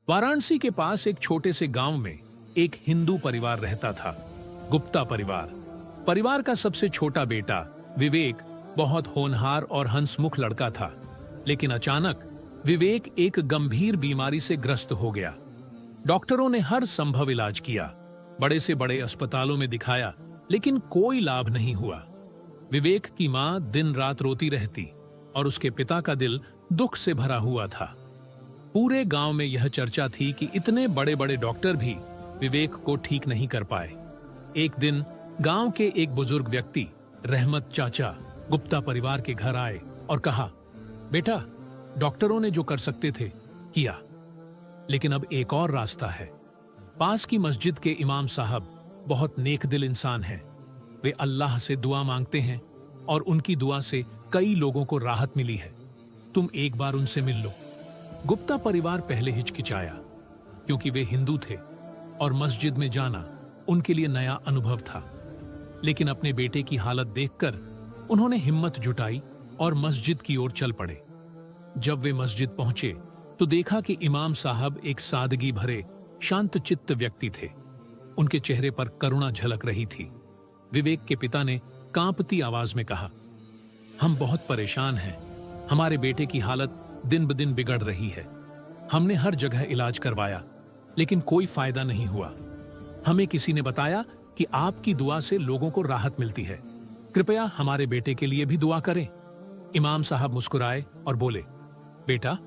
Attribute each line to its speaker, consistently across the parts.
Speaker 1: वाराणसी के पास एक छोटे से गांव में एक हिंदू परिवार रहता था, गुप्ता परिवार। परिवार का सबसे छोटा बेटा विवेक बहुत होनहार और हंसमुख लड़का था, लेकिन अचानक विवेक एक गंभीर बीमारी से ग्रस्त हो गया। डॉक्टरों ने हर संभव इलाज किया, बड़े से बड़े अस्पतालों में दिखाया, लेकिन कोई लाभ नहीं हुआ। विवेक की मां दिन रात रोती रहती और उसके पिता का दिल दुख से भरा हुआ था। पूरे गांव में यह चर्चा थी कि इतने बड़े बड़े डॉक्टर भी विवेक को ठीक नहीं कर पाए। एक दिन गांव के एक बुजुर्ग व्यक्ति रहमत चाचा गुप्ता परिवार के घर आए और कहा, बेटा, डॉक्टरों ने जो कर सकते थे किया, लेकिन अब एक और रास्ता है। पास की मस्जिद के इमाम साहब बहुत नेक दिल इंसान हैं। वे अल्लाह से दुआ मांगते हैं और उनकी दुआ से कई लोगों को राहत मिली है। तुम एक बार उनसे मिल लो। गुप्ता परिवार पहले हिचकिचाया, क्योंकि वे हिंदू थे और मस्जिद में जाना उनके लिए नया अनुभव था। लेकिन अपने बेटे की हालत देखकर उन्होंने हिम्मत जुटाई और मस्जिद की ओर चल पड़े। जब वे मस्जिद पहुंचे तो देखा कि इमाम साहब एक सादगी भरे शांतचित्त व्यक्ति थे। उनके चेहरे पर करुणा झलक रही थी। विवेक के पिता ने कांपती आवाज में कहा, हम बहुत परेशान हैं। हमारे बेटे की हालत दिन ब दिन बिगड़ रही है। हमने हर जगह इलाज करवाया, लेकिन कोई फायदा नहीं हुआ। हमें किसी ने बताया कि आपकी दुआ से लोगों को राहत मिलती है। कृपया हमारे बेटे के लिए भी दुआ करें। इमाम साहब मुस्कुराए और बोले, बेटा,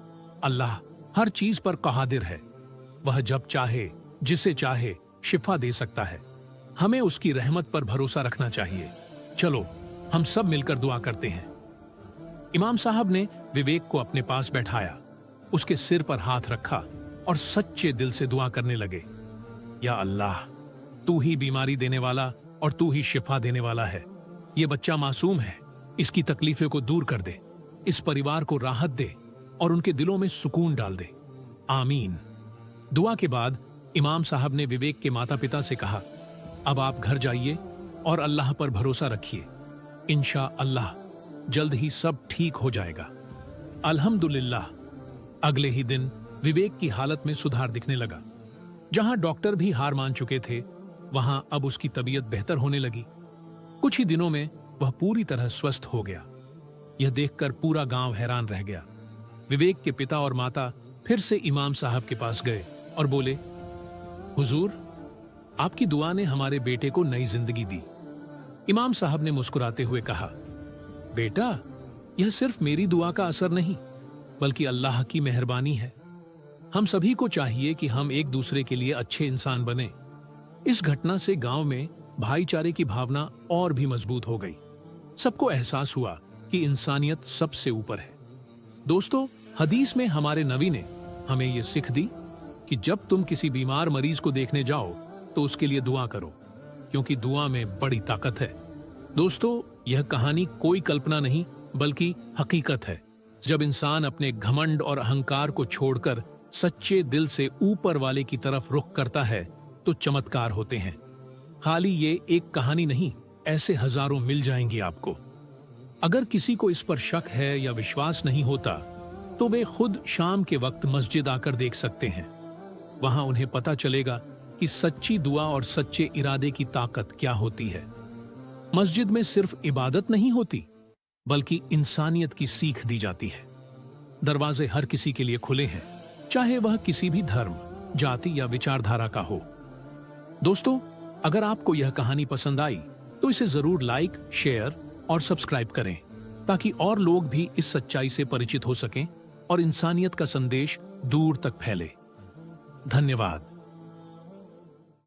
Speaker 1: अल्लाह हर चीज पर कादिर है। वह जब चाहे जिसे चाहे शिफा दे सकता है। हमें उसकी रहमत पर भरोसा रखना चाहिए। चलो हम सब मिलकर दुआ करते हैं। इमाम साहब ने विवेक को अपने पास बैठाया, उसके सिर पर हाथ रखा और सच्चे दिल से दुआ करने लगे। या अल्लाह, तू ही बीमारी देने वाला और तू ही शिफा देने वाला है। ये बच्चा मासूम है, इसकी तकलीफों को दूर कर दे, इस परिवार को राहत दे और उनके दिलों में सुकून डाल दे। आमीन। दुआ के बाद इमाम साहब ने विवेक के माता पिता से कहा, अब आप घर जाइए और अल्लाह पर भरोसा रखिए। इंशा अल्लाह जल्द ही सब ठीक हो जाएगा। अल्हम्दुलिल्लाह। अगले ही दिन विवेक की हालत में सुधार दिखने लगा। जहां डॉक्टर भी हार मान चुके थे, वहां अब उसकी तबीयत बेहतर होने लगी। कुछ ही दिनों में वह पूरी तरह स्वस्थ हो गया। यह देखकर पूरा गांव हैरान रह गया। विवेक के पिता और माता फिर से इमाम साहब के पास गए और बोले, हुजूर, आपकी दुआ ने हमारे बेटे को नई जिंदगी दी। इमाम साहब ने मुस्कुराते हुए कहा, बेटा, यह सिर्फ मेरी दुआ का असर नहीं, बल्कि अल्लाह की मेहरबानी है। हम सभी को चाहिए कि हम एक दूसरे के लिए अच्छे इंसान बने। इस घटना से गांव में भाईचारे की भावना और भी मजबूत हो गई। सबको एहसास हुआ कि इंसानियत सबसे ऊपर है। दोस्तों, हदीस में हमारे नबी ने हमें यह सीख दी कि जब तुम किसी बीमार मरीज को देखने जाओ तो उसके लिए दुआ करो, क्योंकि दुआ में बड़ी ताकत है। दोस्तों, यह कहानी कोई कल्पना नहीं बल्कि हकीकत है। जब इंसान अपने घमंड और अहंकार को छोड़कर सच्चे दिल से ऊपर वाले की तरफ रुख करता है तो चमत्कार होते हैं। खाली ये एक कहानी नहीं, ऐसे हजारों मिल जाएंगी आपको। अगर किसी को इस पर शक है या विश्वास नहीं होता तो वे खुद शाम के वक्त मस्जिद आकर देख सकते हैं। वहां उन्हें पता चलेगा कि सच्ची दुआ और सच्चे इरादे की ताकत क्या होती है। मस्जिद में सिर्फ इबादत नहीं होती, बल्कि इंसानियत की सीख दी जाती है। दरवाजे हर किसी के लिए खुले हैं, चाहे वह किसी भी धर्म, जाति या विचारधारा का हो। दोस्तों, अगर आपको यह कहानी पसंद आई तो इसे जरूर लाइक, शेयर और सब्सक्राइब करें, ताकि और लोग भी इस सच्चाई से परिचित हो सकें और इंसानियत का संदेश दूर तक फैले। धन्यवाद।